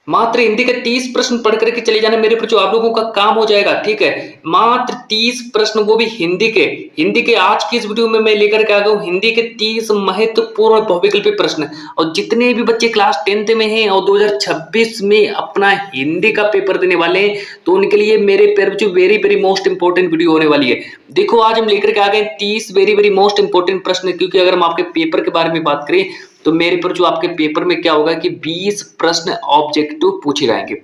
मात्र हिंदी के 30 प्रश्न पढ़ करके चले जाना मेरे बच्चों, आप लोगों का काम हो जाएगा। ठीक है, मात्र 30 प्रश्न, वो भी हिंदी के आज की इस वीडियो में मैं लेकर के आ गया हूँ हिंदी के 30 महत्वपूर्ण बहुविकल्पी प्रश्न। और जितने भी बच्चे क्लास 10th में हैं और 2026 में अपना हिंदी का पेपर देने वाले हैं, तो उनके लिए मेरे प्यारे बच्चों very very most important video होने वाली है। देखो आज हम लेकर के आ गए 30 वेरी वेरी मोस्ट इंपॉर्टेंट प्रश्न, क्योंकि अगर हम आपके पेपर के बारे में बात करें तो मेरे पर जो आपके पेपर में क्या होगा कि 20 प्रश्न ऑब्जेक्टिव पूछे जाएंगे।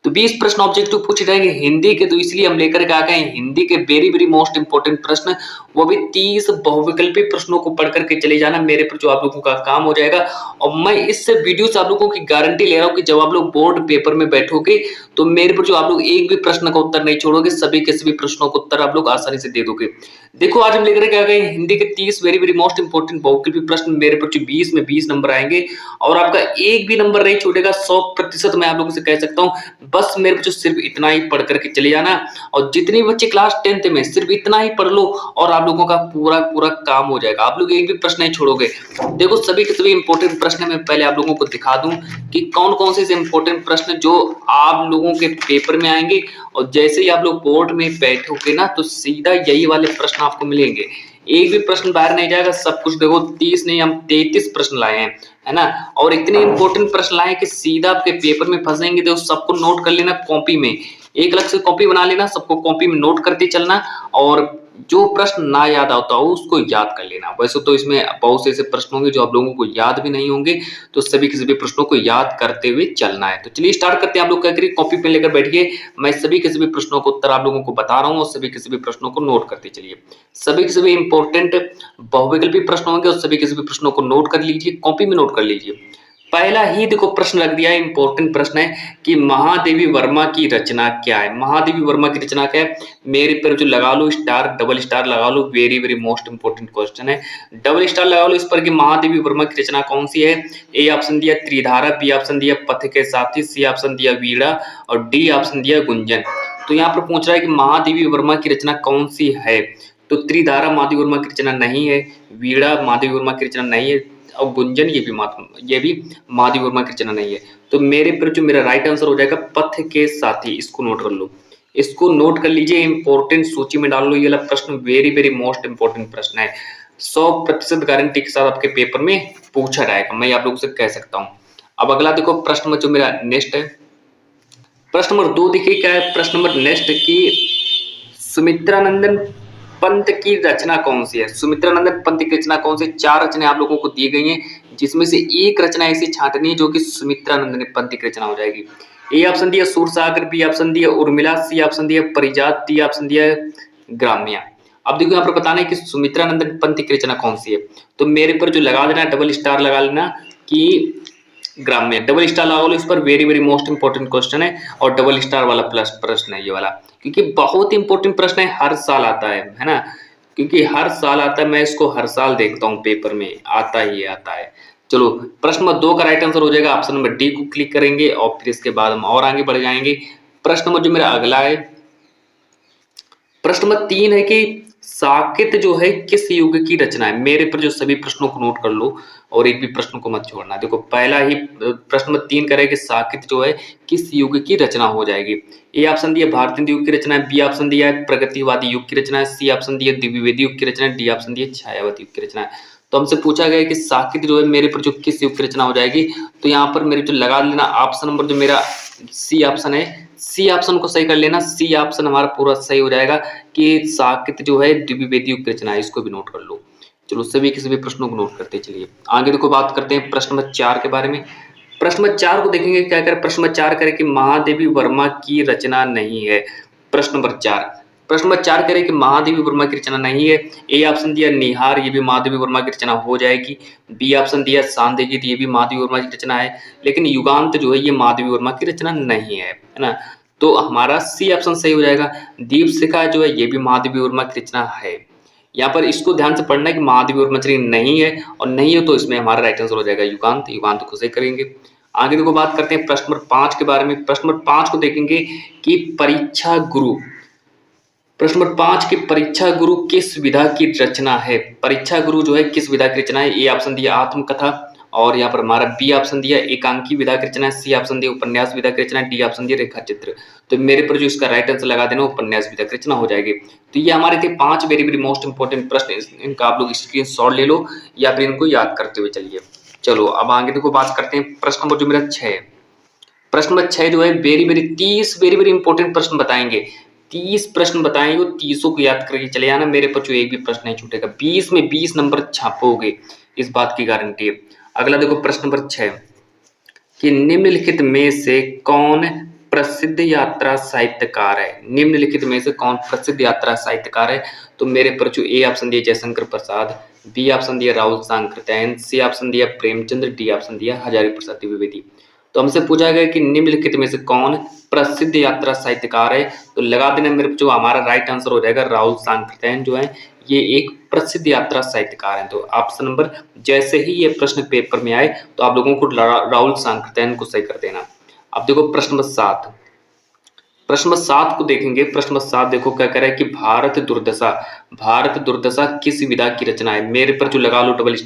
तो 20 प्रश्न ऑब्जेक्टिव पूछे जाएंगे हिंदी के, तो इसलिए हम लेकर के आ गए हिंदी के वेरी वेरी मोस्ट इंपॉर्टेंट प्रश्न, वो भी 30 बहुविकल्पी प्रश्नों को पढ़ करके चले जाना, मेरे पर जो आप लोगों का काम हो जाएगा। और मैं इस वीडियो से आप लोगों की गारंटी ले रहा हूं कि जब आप लोग बोर्ड पेपर में बैठोगे तो मेरे पर जो आप लोग एक भी प्रश्न का उत्तर नहीं छोड़ोगे, सभी के सभी प्रश्नों का उत्तर आप लोग आसानी से दे दोगे। देखो आज हम लेकर के आ गए हिंदी के 30 वेरी वेरी मोस्ट इंपॉर्टेंट बहुविकल्पी प्रश्न, मेरे पर जो 20 में 20 नंबर आएंगे और आपका एक भी नंबर नहीं छूटेगा, 100% मैं आप लोगों से कह सकता हूं। बस मेरे बच्चों सिर्फ इतना ही पढ़ करके चले जाना, और जितने बच्चे क्लास 10th में सिर्फ इतना ही पढ़ लो और आप लोगों का पूरा पूरा काम हो जाएगा, आप लोग एक भी प्रश्न नहीं छोड़ोगे। देखो सभी के सभी इंपॉर्टेंट प्रश्न मैं पहले आप लोगों को दिखा दूं कि कौन कौन से इंपॉर्टेंट प्रश्न जो आप लोगों के पेपर में आएंगे, और जैसे ही आप लोग बोर्ड में बैठोगे ना तो सीधा यही वाले प्रश्न आपको मिलेंगे, एक भी प्रश्न बाहर नहीं जाएगा, सब कुछ। देखो 30 नहीं, हम 33 प्रश्न लाए हैं, है ना, और इतने इंपॉर्टेंट प्रश्न लाए कि सीधा आपके पेपर में फंसेंगे। तो सबको नोट कर लेना कॉपी में, एक अलग से कॉपी बना लेना, सबको कॉपी में नोट करते चलना, और जो प्रश्न ना याद आता हो उसको याद कर लेना। वैसे तो इसमें बहुत से ऐसे प्रश्न होंगे जो आप लोगों को याद भी नहीं होंगे, तो सभी के सभी प्रश्नों को याद करते हुए चलना है। तो चलिए स्टार्ट करते हैं। आप लोग क्या करिए, कॉपी पेन लेकर बैठिए, मैं सभी के सभी प्रश्नों को उत्तर आप लोगों को बता रहा हूँ और सभी के सभी प्रश्नों को नोट करते चलिए। सभी के सभी इंपॉर्टेंट बहुविकल्पी प्रश्न होंगे और सभी के सभी प्रश्नों को नोट कर लीजिए, कॉपी में नोट कर लीजिए। पहला ही देखो प्रश्न लग दिया है, इंपॉर्टेंट प्रश्न है कि महादेवी वर्मा की रचना क्या है। महादेवी वर्मा की रचना क्या है, मेरे पर जो लगा लो स्टार, डबल स्टार लगा लो, very very most important question है, डबल स्टार लगा लो इस पर कि महादेवी वर्मा की रचना कौन सी है। ए ऑप्शन दिया त्रिधारा, बी ऑप्शन दिया पथ के साथी, सी ऑप्शन दिया वीणा और डी ऑप्शन दिया गुंजन। तो यहाँ पर पूछ रहा है कि महादेवी वर्मा की रचना कौन सी है, तो त्रिधारा महादेवी वर्मा की रचना नहीं है, वीणा महादेवी वर्मा की रचना नहीं है, और गुंजन ये भी महादेवी वर्मा की रचना नहीं है। तो मेरे पर जो मेरा राइट आंसर हो जाएगा पथ के साथी, इसको नोट कर लो, इसको नोट कर लीजिए, इंपॉर्टेंट सूची में डाल लो। ये वाला प्रश्न वेरी वेरी मोस्ट इंपॉर्टेंट प्रश्न है, 100% गारंटी के साथ आपके पेपर में पूछा जाएगा, मैं आप लोगों से कह सकता हूँ। अब अगला देखो प्रश्न जो मेरा नेक्स्ट है, प्रश्न नंबर 2 देखिए क्या है। प्रश्न नंबर नेक्स्ट की सुमित्रानंदन पंत की रचना कौन सी है। सुमित्रानंदन पंत की रचना कौन सी, 4 रचनाएं आप लोगों को दी गई हैं, जिसमें से एक रचना ऐसी छांटनी है जो कि सुमित्रानंदन पंत की रचना हो जाएगी। ए ऑप्शन दिया सूरसागर, बी ऑप्शन दिया उर्मिला, सी ऑप्शन दिया परिजात, डी ऑप्शन दिया ग्राम्या। अब देखो यहाँ पर बताना है कि सुमित्रानंदन पंत की रचना कौन सी है, तो मेरे पर जो लगा देना, डबल स्टार लगा लेना कि ग्राम्य, डबल स्टार लगा लो इस पर, very very most important question है और डबल स्टार वाला प्लस प्रश्न है ये वाला, क्योंकि बहुत इंपॉर्टेंट प्रश्न है, हर साल आता है ना, क्योंकि हर साल आता है, मैं इसको हर साल देखता हूँ पेपर में, आता ही आता है। चलो प्रश्न नंबर 2 का राइट आंसर हो जाएगा ऑप्शन नंबर डी को क्लिक करेंगे और फिर इसके बाद हम और आगे बढ़ जाएंगे। प्रश्न नंबर जो मेरा अगला है, प्रश्न नंबर 3 है कि साकेत जो है किस युग की रचना है। मेरे पर जो सभी प्रश्नों को नोट कर लो और एक भी प्रश्न को मत छोड़ना। देखो पहला ही प्रश्न नंबर 3 करे कि साकेत जो है किस युग की रचना हो जाएगी। ए ऑप्शन दिया भारतीय युग की रचना है, बी ऑप्शन दिया है प्रगतिवादी युग की रचना है, सी ऑप्शन दिया द्विवेदी युग की रचना है, डी ऑप्शन दिया छायावादी युग की रचना है। तो हमसे पूछा गया कि साकेत जो है मेरे पर जो किस युग की रचना हो जाएगी, तो यहाँ पर मेरे जो लगा लेना ऑप्शन नंबर जो मेरा सी ऑप्शन है, सी ऑप्शन को सही कर लेना, सी ऑप्शन हमारा पूरा सही हो जाएगा कि साकेत जो है द्विवेदी युग की रचना है, इसको भी नोट कर लो। चलो सभी के सभी प्रश्नों को नोट करते चलिए आगे। देखो बात करते हैं प्रश्न नंबर 4 के बारे में। प्रश्न नंबर 4 को देखेंगे क्या करें, प्रश्न नंबर 4 करें कि महादेवी वर्मा की रचना नहीं है। प्रश्न नंबर 4 करें कि महादेवी वर्मा की रचना नहीं है। ए ऑप्शन दिया निहार, ये भी महादेवी वर्मा की रचना हो जाएगी। बी ऑप्शन दिया सांदेगी, ये भी महादेवी वर्मा की रचना है, लेकिन युगांत जो है ये महादेवी वर्मा की रचना नहीं है ना, तो हमारा सी ऑप्शन सही हो जाएगा। दीप शिखा जो है ये भी महादेवी वर्मा की रचना है। यहाँ पर इसको ध्यान से पढ़ना है कि महादेवी वर्मा की रचना नहीं है, और नहीं है तो इसमें हमारा राइट आंसर हो जाएगा युगांत, युगांत को सही करेंगे। आगे देखो बात करते हैं प्रश्न नंबर 5 के बारे में। प्रश्न नंबर 5 को देखेंगे कि परीक्षा गुरु, प्रश्न नंबर 5 की परीक्षा गुरु किस विधा की रचना है। परीक्षा गुरु जो है किस विधा की रचना है। ए ऑप्शन दिया आत्मकथा, और यहाँ पर हमारा बी ऑप्शन दिया एकांकी विधा की रचना, सी ऑप्शन दिया उपन्यास विधा की रचना, डी ऑप्शन दिया रेखा चित्र। तो मेरे पर जो इसका राइट आंसर लगा देना उपन्यास विधा की रचना हो जाएगी। तो ये हमारे थे 5 वेरी वेरी मोस्ट इंपॉर्टेंट प्रश्न, इनका आप लोग स्क्रीनशॉट ले लो या फिर इनको याद करते हुए चलिए। चलो अब आगे देखो बात करते हैं प्रश्न नंबर जो मेरा 6 है। प्रश्न नंबर 6 जो है very very 30 very very important प्रश्न बताएंगे। 30 प्रश्न बताएंगे, वो 30 को याद करके चले आना, मेरे पर जो एक भी प्रश्न नहीं छूटेगा। 20 में 20 नंबर छापोगे, इस बात की गारंटी है। अगला देखो प्रश्न नंबर 6 कि निम्नलिखित में से कौन प्रसिद्ध यात्रा साहित्यकार है। निम्नलिखित में से कौन प्रसिद्ध यात्रा साहित्यकार है। तो मेरे पर जो ए ऑप्शन दिया जयशंकर प्रसाद, बी ऑप्शन दिया राहुल सांकृत्यायन, सी ऑप्शन दिया प्रेमचंद्र, डी ऑप्शन दिया हजारी प्रसाद द्विवेदी। तो हमसे पूछा गया कि निम्नलिखित में से कौन प्रसिद्ध यात्रा साहित्यकार है। तो लगा देना मेरे जो हमारा राइट आंसर हो जाएगा राहुल सांकृत्यायन जो है ये एक प्रसिद्ध यात्रा साहित्यकार है। तो ऑप्शन नंबर जैसे ही ये प्रश्न पेपर में आए तो आप लोगों को राहुल सांकृत्यायन को सही कर देना। अब देखो प्रश्न नंबर 7। प्रश्न नंबर 7 को देखेंगे। प्रश्न नंबर 7 देखो क्या कह रहा है कि भारत दुर्दशा किस विधा की रचना है। मेरे पर जो लगा लो डबल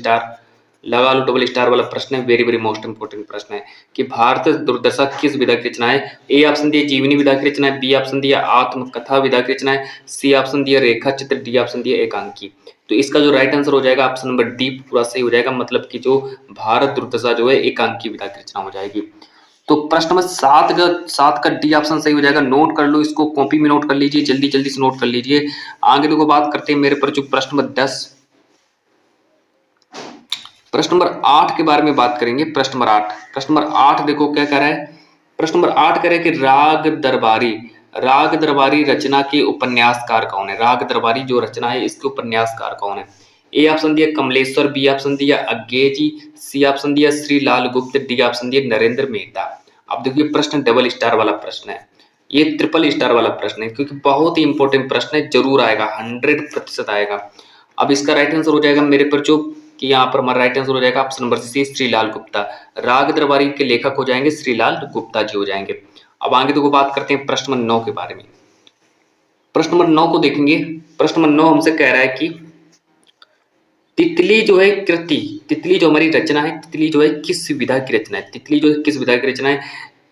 स्टार वाला प्रश्न है, वेरी वेरी मोस्ट इंपोर्टेंट प्रश्न है कि भारत दुर्दशा किस विधा की रचना है। ए ऑप्शन दिया जीवनी विधा की रचना है, बी ऑप्शन दिया आत्मकथा विधा की रचना है, सी ऑप्शन दिया रेखा चित्र, डी ऑप्शन दिया एकांकी। तो इसका जो राइट आंसर हो जाएगा ऑप्शन नंबर डी पूरा सही हो जाएगा, मतलब कि जो भारत दुर्दशा जो है एकांकी विधा की रचना हो जाएगी। तो प्रश्न नंबर 7 का डी ऑप्शन सही हो जाएगा। नोट कर लो, इसको कॉपी में नोट कर लीजिए, जल्दी जल्दी से नोट कर लीजिए। आगे देखो बात करते हैं मेरे पर जो प्रश्न नंबर 10, प्रश्न नंबर 8 के बारे में बात करेंगे। प्रश्न नंबर 8 देखो क्या कह रहा है। प्रश्न नंबर 8 कह रहा है कि राग दरबारी रचना के उपन्यासकार कौन है। राग दरबारी जो रचना है इसके उपन्यासकार कौन है। ए ऑप्शन दिया कमलेश्वर, बी ऑप्शन दिया अज्ञे जी, सी ऑप्शन दिया श्री लाल गुप्त, डी ऑप्शन दिया नरेंद्र मेहता। अब देखिए प्रश्न डबल स्टार वाला प्रश्न है, ये ट्रिपल स्टार वाला प्रश्न है, क्योंकि बहुत ही इंपॉर्टेंट प्रश्न है, जरूर आएगा, 100% आएगा। अब इसका राइट आंसर हो जाएगा मेरे पर जो कि यहाँ पर हमारा राइट आंसर हो जाएगा option number C Shrilal Gupta. Raag Darbari के लेखक हो जाएंगे श्रीलाल गुप्ता जी हो जाएंगे। अब आगे देखो बात करते हैं प्रश्न नंबर 9 के बारे में। प्रश्न नंबर 9 को देखेंगे। प्रश्न नंबर 9 हमसे कह रहा है कि तितली जो है कृति, तितली जो हमारी रचना है, तितली जो है किस विधा की रचना है। तितली जो है किस विधा की रचना है।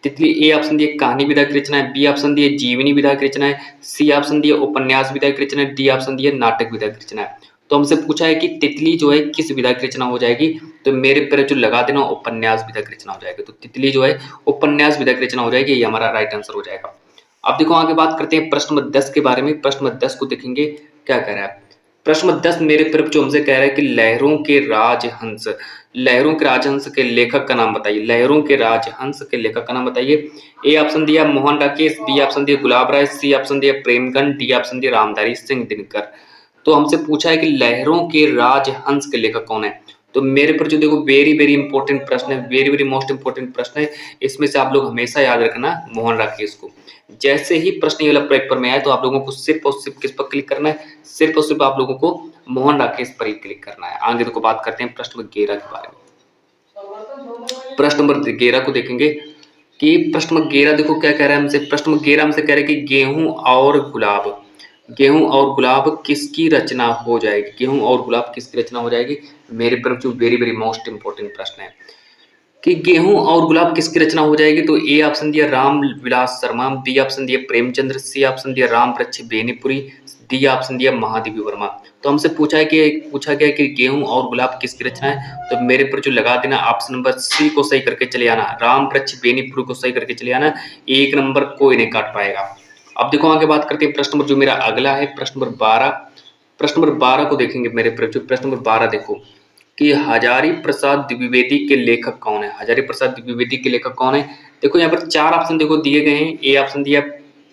तितली ए ऑप्शन दिए कहानी विधा की रचना है, बी ऑप्शन दिए जीवनी विधा की रचना है, सी ऑप्शन दिए उपन्यास विधा की रचना है, डी ऑप्शन दिए नाटक विधा की रचना है। तो हमसे पूछा है कि तितली जो है किस विधा की रचना हो जाएगी। तो मेरे पर जो लगा देना उपन्यास विधा की रचना हो जाएगी। तो तितली जो है उपन्यास विधा की रचना हो जाएगी, ये हमारा राइट आंसर हो जाएगा। अब देखो आगे बात करते हैं प्रश्न नंबर 10 के बारे में। प्रश्न नंबर 10 को देखेंगे क्या कह रहा है। प्रश्न नंबर 10 मेरे तरफ जो हमसे कह रहा है कि लहरों के राजहंस के लेखक का नाम बताइए। लहरों के राजहंस के लेखक का नाम बताइए। ए ऑप्शन दिया मोहन राकेश, बी ऑप्शन दिया गुलाब राय, सी ऑप्शन दिया प्रेमगंज, डी ऑप्शन दिया रामधारी सिंह दिनकर। तो हमसे पूछा है कि लहरों के राजहंस के लेखक कौन है। तो मेरे पर जो देखो वेरी वेरी इंपॉर्टेंट प्रश्न है, वेरी वेरी मोस्ट इंपॉर्टेंट प्रश्न है, इसमें से आप लोग हमेशा याद रखना मोहन राकेश को। जैसे ही प्रश्न ये वाला पेपर में आए तो आप लोगों को सिर्फ और सिर्फ किस पर क्लिक करना है, सिर्फ और सिर्फ आप लोगों को मोहन राकेश पर ही क्लिक करना है। आगे देखो बात करते हैं प्रश्न नंबर 11 के बारे में। प्रश्न नंबर 11 को देखेंगे कि प्रश्न नंबर 11 देखो क्या कह रहा है हमसे। प्रश्न नंबर 11 हमसे कह रहा है कि गेहूं और गुलाब किसकी रचना हो जाएगी। गेहूं और गुलाब किसकी रचना हो जाएगी। मेरे तरफ जो वेरी वेरी मोस्ट इंपॉर्टेंट प्रश्न है कि गेहूं और गुलाब किसकी रचना हो जाएगी। तो ए ऑप्शन दिया राम विलास शर्मा, बी ऑप्शन दिया प्रेमचंद्र, सी ऑप्शन दिया राम वृक्ष बेनीपुरी, डी ऑप्शन दिया महादेवी वर्मा। तो हमसे पूछा गया कि गेहूं और गुलाब किसकी रचना है। तो मेरे पर जो लगा देना ऑप्शन नंबर सी को सही करके चले आना, राम वृक्ष बेनीपुरी को सही करके चले आना, एक नंबर कोई नहीं काट पाएगा। अब देखो आगे बात करते हैं प्रश्न नंबर जो मेरा अगला है प्रश्न नंबर 12। प्रश्न नंबर 12 को देखेंगे मेरे पर जो प्रश्न नंबर 12 देखो कि हजारी प्रसाद द्विवेदी के लेखक कौन है। हजारी प्रसाद द्विवेदी के लेखक कौन है। देखो यहाँ पर 4 ऑप्शन देखो दिए गए हैं। ए ऑप्शन दिया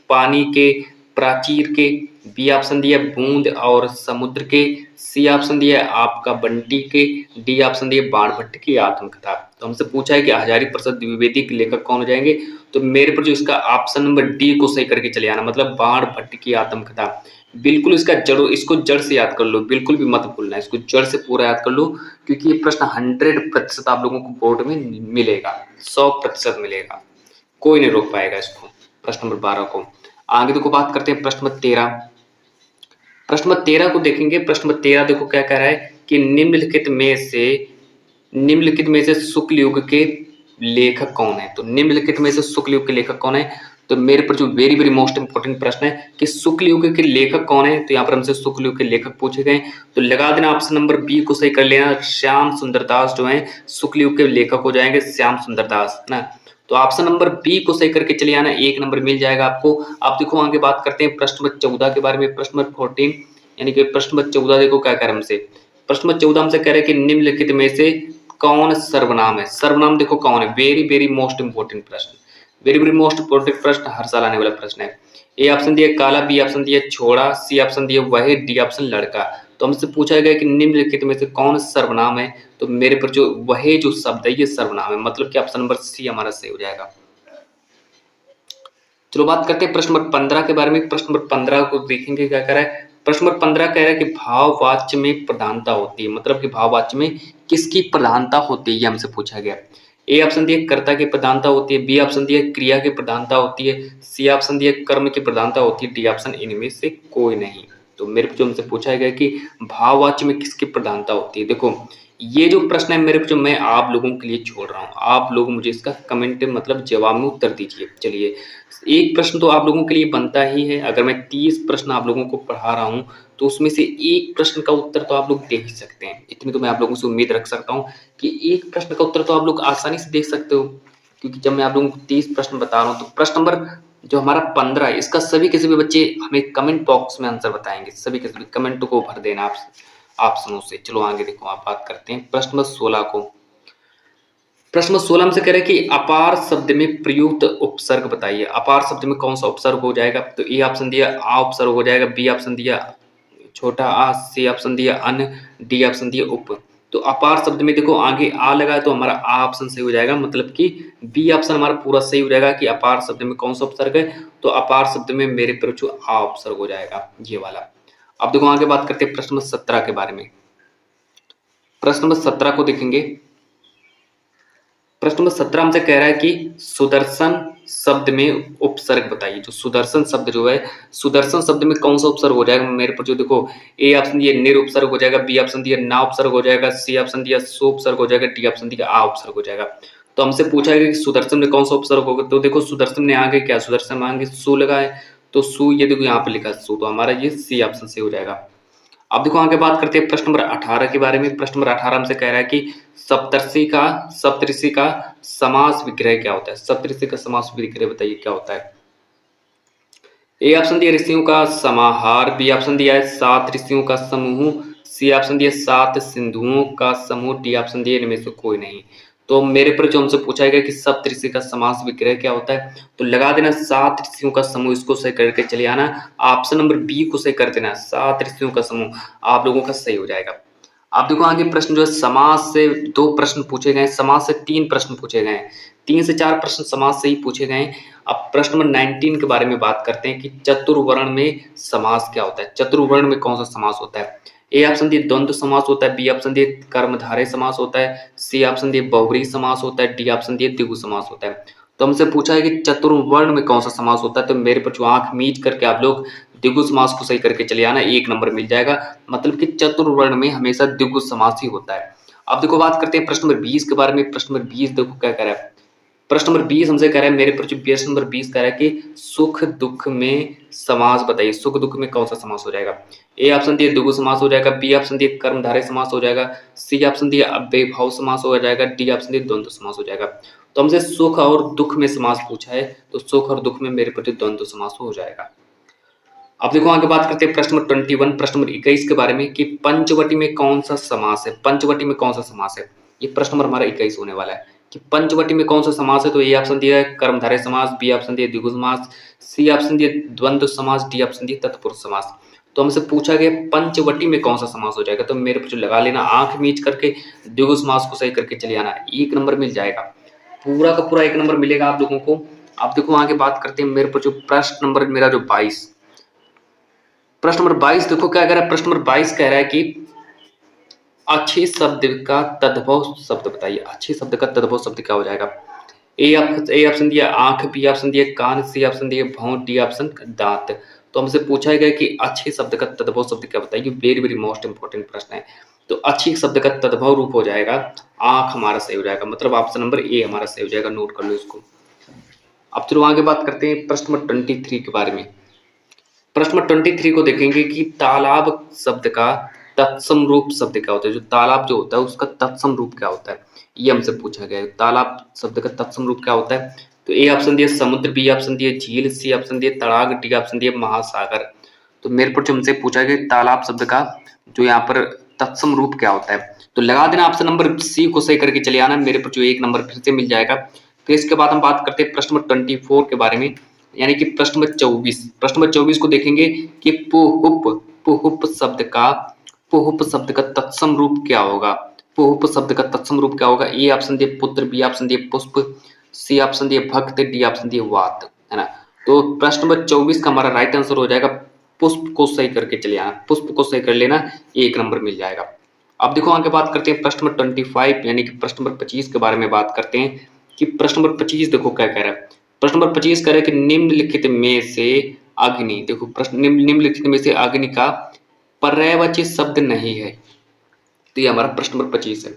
पानी के प्राचीर के, बी ऑप्शन दिया बूंद और समुद्र के, सी ऑप्शन दिया आपका बंटी के, डी ऑप्शन दिया बाणभट्ट की आत्मकथा। तो हमसे पूछा है कि हजारी प्रसाद द्विवेदी के लेखक कौन हो जाएंगे। तो मेरे पर जो इसका ऑप्शन नंबर डी को सही करके चले आना, मतलब बाणभट्ट की आत्मकथा। बिल्कुल इसको जड़ से याद कर लो, बिल्कुल भी मत भूलना, इसको जड़ से पूरा याद कर लो, क्योंकि ये प्रश्न 100% आप लोगों को बोर्ड में मिलेगा, 100% मिलेगा, कोई नहीं रोक पाएगा इसको। प्रश्न नंबर 12 को आगे देखो बात करते हैं प्रश्न नंबर 13। प्रश्न नंबर 13 को देखेंगे। प्रश्न नंबर 13 देखो क्या कह रहा है कि निम्नलिखित में से निम्नलिखित में से शुक्ल युग के लेखक कौन है? तो निम्नलिखित में से शुक्ल युग के लेखक कौन है? तो मेरे पर जो वेरी वेरी मोस्ट इंपॉर्टेंट प्रश्न है कि शुक्ल युग के लेखक कौन है, तो यहाँ पर हमसे शुक्ल युग के लेखक पूछे गए। तो लगा देना ऑप्शन नंबर बी को सही कर लेना, श्याम सुंदर दास जो है शुक्ल युग के लेखक हो जाएंगे, श्याम सुंदर दास ना। तो ऑप्शन नंबर बी को सही करके चले आना, 1 नंबर मिल जाएगा आपको। आप देखो आगे बात करते हैं प्रश्न नंबर 14 के बारे में। प्रश्न नंबर 14 यानी कि प्रश्न नंबर 14 देखो क्या कह रहा है हमसे। प्रश्न नंबर 14 हमसे कह रहे हैं कि निम्नलिखित में से कौन सर्वनाम है? सर्वनाम देखो कौन है, वेरी वेरी मोस्ट इंपोर्टेंट प्रश्न, वेरी वेरी मोस्ट इंपोर्टेंट प्रश्न, हर साल आने वाला प्रश्न है। ए ऑप्शन दिया काला, बी ऑप्शन दिया छोड़ा, सी ऑप्शन दिया वह, डी ऑप्शन लड़का। तो हमसे पूछा गया कि निम्नलिखित में से कौन सर्वनाम है? तो मेरे पर जो वह जो शब्द है ये सर्वनाम है, मतलब कि ऑप्शन नंबर सी हमारा सही हो जाएगा। चलो बात करते हैं प्रश्न नंबर 15 के बारे में। प्रश्न नंबर 15 को देखेंगे क्या कह रहा है। प्रश्न नंबर 15 कह रहा है कि भाववाच्य में प्रधानता होती है, मतलब कि भाववाच्य में किसकी प्रधानता होती है, ये हमसे पूछा गया। ए ऑप्शन दिया कर्ता की प्रधानता होती है, बी ऑप्शन दिया क्रिया की प्रधानता होती है, सी ऑप्शन दिया कर्म की प्रधानता होती है, डी ऑप्शन इनमें से कोई नहीं। तो मेरे जो हमसे पूछा गया कि भाववाच्य में किसकी प्रधानता होती है। देखो ये जो प्रश्न है मेरे जो मैं आप लोगों के लिए छोड़ रहा हूँ, आप लोग मुझे इसका कमेंट मतलब जवाब में उत्तर दीजिए। चलिए एक प्रश्न तो आप लोगों के लिए बनता ही है, अगर मैं 30 प्रश्न आप लोगों को पढ़ा रहा हूँ तो उसमें से एक प्रश्न का उत्तर तो आप लोग दे ही सकते हैं। इतनी तो मैं आप लोगों से उम्मीद रख सकता हूँ कि एक प्रश्न का उत्तर तो आप लोग आसानी से देख सकते हो, क्योंकि जब मैं आप लोगों को 30 प्रश्न बता रहा हूँ तो प्रश्न नंबर जो हमारा 15 है इसका सभी के सभी बच्चे हमें कमेंट बॉक्स में आंसर बताएंगे, सभी के सभी कमेंट को भर देना आप ऑप्शनों से। चलो आगे देखो, आप बात करते हैं प्रश्न नंबर 16 को। प्रश्न 16 हमसे कह रहे हैं कि अपार शब्द में प्रयुक्त उपसर्ग बताइए। अपार शब्द में कौन सा उपसर्ग हो जाएगा? तो ए ऑप्शन दिया आ उपसर्ग हो जाएगा, बी ऑप्शन दिया छोटा आ, सी ऑप्शन दिया अन, डी ऑप्शन दिया उप। तो अपार शब्द में देखो आगे आ लगा है तो हमारा आ ऑप्शन सही हो जाएगा, मतलब कि बी ऑप्शन हमारा पूरा सही हो जाएगा कि अपार शब्द में कौन सा उपसर्ग है। तो अपार शब्द में मेरे पर जो आ उपसर्ग हो जाएगा ये वाला। अब देखो आगे बात करते हैं प्रश्न नंबर 17 के बारे में। प्रश्न नंबर 17 को देखेंगे। प्रश्न नंबर 17 हमसे कह रहा है कि सुदर्शन शब्द में उपसर्ग बताइए। जो सुदर्शन शब्द जो है, सुदर्शन शब्द में कौन सा उपसर्ग हो जाएगा? मेरे पर जो देखो ए ऑप्शन दिया निर उपसर्ग हो जाएगा, बी ऑप्शन दिया ना उपसर्ग हो जाएगा, सी ऑप्शन दिया सो उपसर्ग हो जाएगा, डी ऑप्शन दिया आ उपसर्ग हो जाएगा। तो हमसे पूछा है कि सुदर्शन में कौन सा उपसर्ग होगा। तो देखो सुदर्शन ने आगे क्या, सुदर्शन में आगे सु लगा है, तो सु ये देखो यहाँ पे लिखा सु, तो हमारा ये सी ऑप्शन से हो जाएगा। अब देखो आगे बात करते हैं प्रश्न नंबर 18 के बारे में। प्रश्न नंबर 18 हमसे कह रहा है कि सप्तऋषि का समास विग्रह क्या होता है? सप्तऋषि का समास विग्रह बताइए क्या होता है। ए ऑप्शन दिया ऋषियों का समाहार, बी ऑप्शन दिया है 7 ऋषियों का समूह, सी ऑप्शन दिया 7 सिंधुओं का समूह, डी ऑप्शन दिया इनमें से कोई नहीं। तो मेरे पर जो हमसे पूछा गया कि सप्तऋषि का समास विग्रह क्या होता है, तो लगा देना 7 ऋषियों का समूह, इसको सही करके चले आना। ऑप्शन नंबर बी को सही कर देना, 7 ऋषियों का समूह आप लोगों का सही हो जाएगा। आप देखो आगे प्रश्न जो है समास से 2 प्रश्न पूछे गए, समास से 3 प्रश्न पूछे गए, 3 से 4 प्रश्न समास से ही पूछे गए। अब प्रश्न नंबर 19 के बारे में बात करते हैं कि चतुर्वर्ण में समास क्या होता है। चतुर्वर्ण में कौन सा समास होता है? ए ऑप्शन दिए द्वंद्व समास होता है, बी ऑप्शन दिए कर्मधारय समास होता है, सी ऑप्शन दिए बहुव्रीहि समास होता है, डी ऑप्शन दिए द्विगु समास होता है। तो हमसे पूछा है कि चतुर्वर्ण में कौन सा समास होता है, तो मेरे पर जो आंख मीच करके आप लोग द्विगु समास को सही करके चले आना, 1 नंबर मिल जाएगा। मतलब कि चतुर्वर्ण में हमेशा द्विगु समास ही होता है। अब देखो बात करते हैं प्रश्न नंबर 20 के बारे में। प्रश्न नंबर 20 देखो क्या कह रहा है। प्रश्न नंबर 20 हमसे कह रहा है, मेरे पर जो प्रश्न नंबर 20 कह रहा है कि सुख दुख में समास बताइए। सुख दुख में कौन सा समास हो जाएगा? ए ऑप्शन दिए द्विगु समास हो जाएगा, बी ऑप्शन दिए कर्मधारय समास हो जाएगा, सी ऑप्शन दिए अव्ययभाव समास हो जाएगा, डी ऑप्शन दिए द्वंद्व समास हो जाएगा। तो हमसे सुख और दुख में समास पूछा है, तो सुख और दुख में मेरे पर द्वंद्व समास हो जाएगा। अब देखो आगे बात करते हैं प्रश्न नंबर 21, प्रश्न नंबर 21 के बारे में कि पंचवटी में कौन सा समास है। पंचवटी में कौन सा समास है, ये प्रश्न नंबर हमारा 21 होने वाला है कि पंचवटी में कौन सा समास है। तो ए ऑप्शन दिया है कर्मधारय समास, बी ऑप्शन दिया द्विगु समास, सी ऑप्शन दिया द्वंद्व समास, डी ऑप्शन दिया तत्पुरुष समास। तो हमसे पूछा गया पंचवटी में कौन सा समास हो जाएगा, तो मेरे पर जो लगा लेना आंख मीच करके द्विगु समास को सही करके चले आना, 1 नंबर मिल जाएगा, पूरा का पूरा 1 नंबर मिलेगा आप लोगों को। अब देखो आगे बात करते हैं मेरे पर जो प्रश्न नंबर मेरा जो 22, प्रश्न नंबर 22 देखो क्या कह रहा है। प्रश्न नंबर 22 कह रहा है कि अच्छे शब्द का तद्भव शब्द बताइए। अच्छे शब्द का तद्भव शब्द क्या हो जाएगा? ए ऑप्शन दिया आंख, बी ऑप्शन दिया कान, सी ऑप्शन दिया भौं, डी ऑप्शन दांत। तो हमसे पूछा गया कि अच्छे शब्द का तद्भव शब्द क्या बताइए। वेरी वेरी मोस्ट इंपॉर्टेंट प्रश्न है। तो अच्छी शब्द का तद्भव रूप हो जाएगा आँख, हमारा सही हो जाएगा। मतलब ऑप्शन नंबर ए हमारा सही हो जाएगा, नोट कर लो इसको। अब चलो आगे बात करते हैं प्रश्न नंबर 23 के बारे में। प्रश्न नंबर 23 को देखेंगे कि तालाब शब्द का तत्सम रूप शब्द क्या होता है। जो तालाब जो होता है उसका तत्सम रूप क्या होता है, ये हमसे पूछा गया है। तालाब शब्द का तत्सम रूप क्या होता है? तो ए ऑप्शन दिया समुद्र, बी ऑप्शन दिया झील, सी ऑप्शन दिया तड़ाग, डी ऑप्शन दिया महासागर। तो मेरे पर जो हमसे पूछा गया तालाब शब्द का जो यहाँ पर तत्सम रूप क्या होता है, तो लगा देना ऑप्शन नंबर सी को सही करके चले आना, मेरे पर जो 1 नंबर फिर से मिल जाएगा। फिर इसके बाद हम बात करते हैं प्रश्न नंबर 24 के बारे में, यानी कि प्रश्न नंबर 24। प्रश्न नंबर 24 को देखेंगे कि पुहुप शब्द का तत्सम रूप क्या होगा। पुहुप शब्द का तत्सम रूप क्या होगा? ए ऑप्शन दिए पुत्र, बी ऑप्शन दिए पुष्प, सी ऑप्शन दिए भक्त, डी ऑप्शन दिए वात, है ना। तो प्रश्न नंबर 24 का हमारा राइट आंसर हो जाएगा पुष्प को सही करके चले आना, पुष्प को सही कर लेना, 1 नंबर मिल जाएगा। अब देखो आगे बात करते हैं प्रश्न नंबर 25 यानी कि प्रश्न नंबर 25 के बारे में बात करते हैं कि प्रश्न नंबर 25 देखो क्या कह रहा है। प्रश्न नंबर 25 कह रहा है कि निम्नलिखित में से अग्नि, देखो प्रश्न निम्नलिखित में से अग्नि का पर्यायवाची शब्द नहीं है। तो ये हमारा प्रश्न नंबर 25 है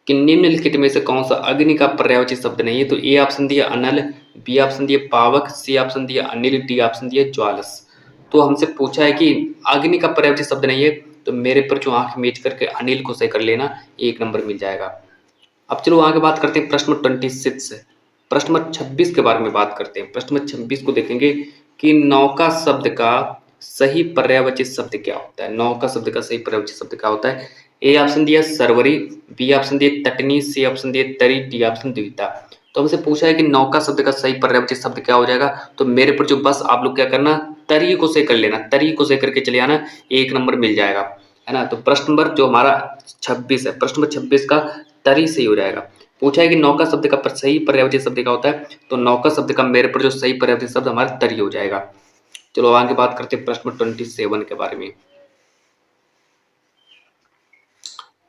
कि निम्नलिखित में से कौन सा अग्नि का पर्यायवाची शब्द नहीं है। तो ए ऑप्शन दिया अनल, बी ऑप्शन दिया पावक, सी ऑप्शन दिया अनिल, डी ऑप्शन दिया ज्वालस। तो हमसे पूछा है कि अग्नि का पर्यायवाची शब्द नहीं है, तो मेरे पर जो आंख मीच करके अनिल को सही कर लेना, 1 नंबर मिल जाएगा। अब चलो आगे बात करते हैं प्रश्न नंबर 26 है। प्रश्न नंबर 26 के बारे में बात करते हैं। प्रश्न नंबर 26 को देखेंगे कि नौका शब्द का सही पर्यायवाची शब्द क्या होता है। नौका शब्द का सही पर्यायवाची शब्द क्या होता है? ए ऑप्शन दिया सरवरी, बी ऑप्शन दिया तटनी, सी ऑप्शन दिया तरी, डी ऑप्शन द्विता। तो हमसे पूछा है कि नौका शब्द का सही पर्यायवाची शब्द क्या हो जाएगा। तो मेरे पर जो बस आप लोग क्या करना, तरी को सही कर लेना, तरी को सही करके चले आना, 1 नंबर मिल जाएगा, है ना। तो प्रश्न नंबर जो हमारा 26 है, प्रश्न नंबर 26 का तरी सही हो जाएगा। पूछा है कि नौका शब्द का सही पर्यायवाची शब्द क्या होता है, तो नौका शब्द का मेरे पर जो सही पर्यायवाची शब्द हमारा तरी हो जाएगा। चलो आगे बात करते हैं प्रश्न नंबर 27 के बारे में।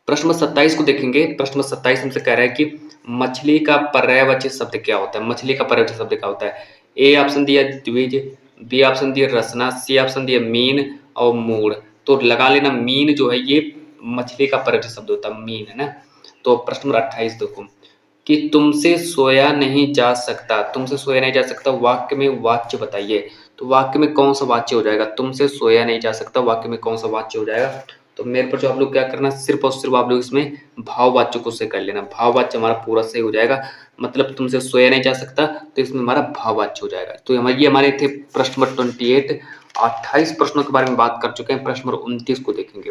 प्रश्न नंबर 27 को देखेंगे। प्रश्न नंबर 27 हमसे कह रहा है कि मछली का पर्यायवाची शब्द क्या होता है। मछली का पर्यायवाची शब्द क्या होता है? ए ऑप्शन दिया द्विज, बी ऑप्शन दिया रसना, सी ऑप्शन दिया मीन और मूढ़। तो लगा लेना मीन जो है ये मछली का पर्यायवाची शब्द होता है, मीन, है ना। तो प्रश्न नंबर 28 देखो कि तुमसे सोया नहीं जा सकता, तुमसे सोया नहीं जा सकता वाक्य में वाच्य बताइए। तो वाक्य में कौन सा वाच्य हो जाएगा? तुमसे सोया नहीं जा सकता वाक्य में कौन सा वाच्य हो जाएगा? तो मेरे पर जो आप लोग क्या करना, सिर्फ और सिर्फ आप लोग इसमें भाववाच्य को से कर लेना। भाववाच्य हमारा पूरा सही हो जाएगा, मतलब तुमसे सोया नहीं जा सकता, तो इसमें हमारा भाववाच्य हो जाएगा। तो ये हमारे थे प्रश्न नंबर 28। 28 प्रश्नों के बारे में बात कर चुके हैं। प्रश्न नंबर 29 को देखेंगे।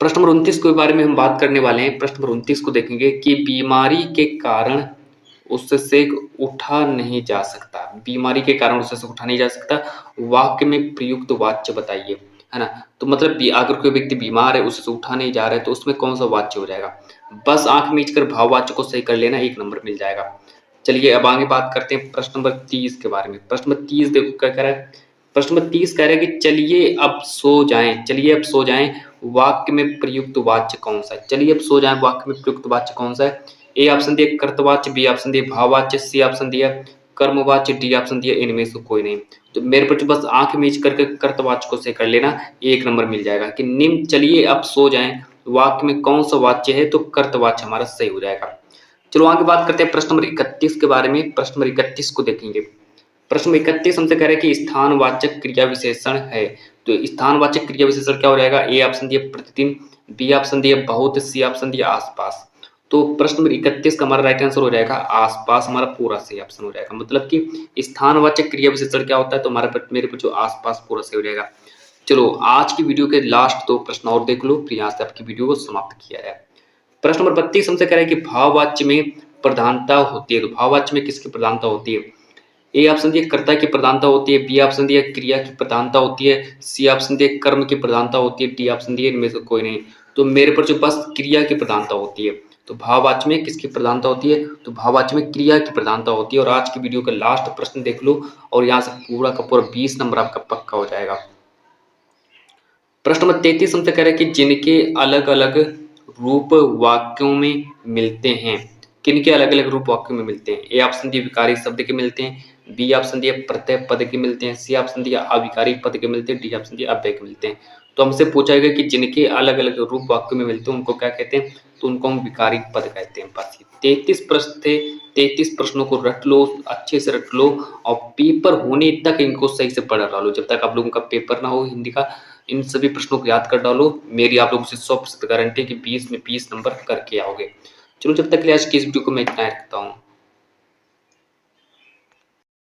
प्रश्न नंबर 29 के बारे में हम बात करने वाले हैं। प्रश्न नंबर 29 को देखेंगे कि बीमारी के कारण उससे उठा नहीं जा सकता, बीमारी के कारण उससे उठा नहीं जा सकता, वाक्य में प्रयुक्त वाच्य बताइए, है ना। तो मतलब अगर कोई व्यक्ति बीमार है, उससे उठा नहीं जा रहा है, तो उसमें कौन सा वाच्य हो जाएगा? बस आंख मीच कर भाववाच्य को सही कर लेना, 1 नंबर मिल जाएगा। चलिए अब आगे बात करते हैं प्रश्न नंबर 30 के बारे में। प्रश्न नंबर 30 देखो क्या कह रहा है। प्रश्न नंबर 30 कह रहा है कि चलिए अब सो जाएं, चलिए अब सो जाएं वाक्य में प्रयुक्त वाच्य कौन सा है? चलिए अब सो जाएं वाक्य में प्रयुक्त वाच्य कौन सा है? ए ऑप्शन दिया कर्तवाच्य, बी ऑप्शन दिया भाववाच्य, सी ऑप्शन दिया कर्मवाच्य, डी ऑप्शन दिया इनमें से कोई नहीं। तो मेरे पर बस आंख मीच करके कर्तवाच्य को से कर लेना, 1 नंबर मिल जाएगा कि निम्न चलिए अब सो जाएं वाक्य में कौन सा वाच्य है, तो कर्तवाच्य हमारा सही हो जाएगा। चलो आगे बात करते हैं प्रश्न नंबर 31 के बारे में। प्रश्न नंबर 31 को देखेंगे। प्रश्न नंबर 31 हमसे कह रहे हैं कि स्थानवाचक क्रिया विशेषण है। तो स्थानवाचक क्रिया विशेषण क्या हो जाएगा? ए ऑप्शन दिया प्रतिदिन, बी ऑप्शन दिया बहुत, सी ऑप्शन दिया आसपास। तो प्रश्न नंबर 31 का हमारा राइट आंसर हो जाएगा आसपास, हमारा पूरा सही ऑप्शन हो जाएगा। मतलब कि स्थानवाचक क्रिया विशेषण क्या होता है, तो हमारे मेरे पर जो आसपास पूरा सही हो जाएगा। चलो आज की वीडियो के लास्ट 2 प्रश्न और देख लो, फिर यहाँ से आपकी वीडियो को समाप्त किया जाए। प्रश्न नंबर 32 हमसे कह रहा है कि भाववाच्य में प्रधानता होती है। तो भाववाच्य में किसकी प्रधानता होती है? ए ऑप्शन दिया कर्ता की प्रधानता होती है, बी ऑप्शन दिया क्रिया की प्रधानता होती है, सी ऑप्शन दिया कर्म की प्रधानता होती है, डी ऑप्शन दिया इनमें से कोई नहीं। तो मेरे पर जो बस क्रिया की प्रधानता होती है। तो भाववाच्य में किसकी प्रधानता होती है? तो भाववाच्य में क्रिया की प्रधानता होती है। और आज की वीडियो का लास्ट प्रश्न देख लो और यहाँ से पूरा का पूरा 20 नंबर आपका पक्का हो जाएगा। प्रश्न नंबर 33 हमसे कह रहा है कि जिनके अलग अलग रूप वाक्यों में मिलते हैं, किनके अलग अलग रूप वाक्यों में मिलते हैं? ए ऑप्शन दिया विकारी शब्द के मिलते हैं, बी ऑप्शन दिया प्रत्यय पद के मिलते हैं, सी ऑप्शन दिया अविकारी पद के मिलते हैं, डी ऑप्शन दिया अव्यय के मिलते हैं। तो हमसे पूछा गया कि जिनके अलग-अलग रूप वाक्य में मिलते हैं उनको क्या कहते हैं? तो उनको हम विकारिक पद कहते हैं। बस 33 प्रश्न थे, 33 प्रश्नों को रट लो, अच्छे से रट लो और पेपर होने तक इनको सही से पढ़ डालो। जब तक आप लोगों का पेपर ना हो हिंदी का, इन सभी प्रश्नों को याद कर डालो। मेरी आप लोगों से 100% गारंटी है कि 20 में 20 नंबर करके आओगे। चलो जब तक के लिए आज की इस वीडियो को मैं इतना ही रखता हूँ।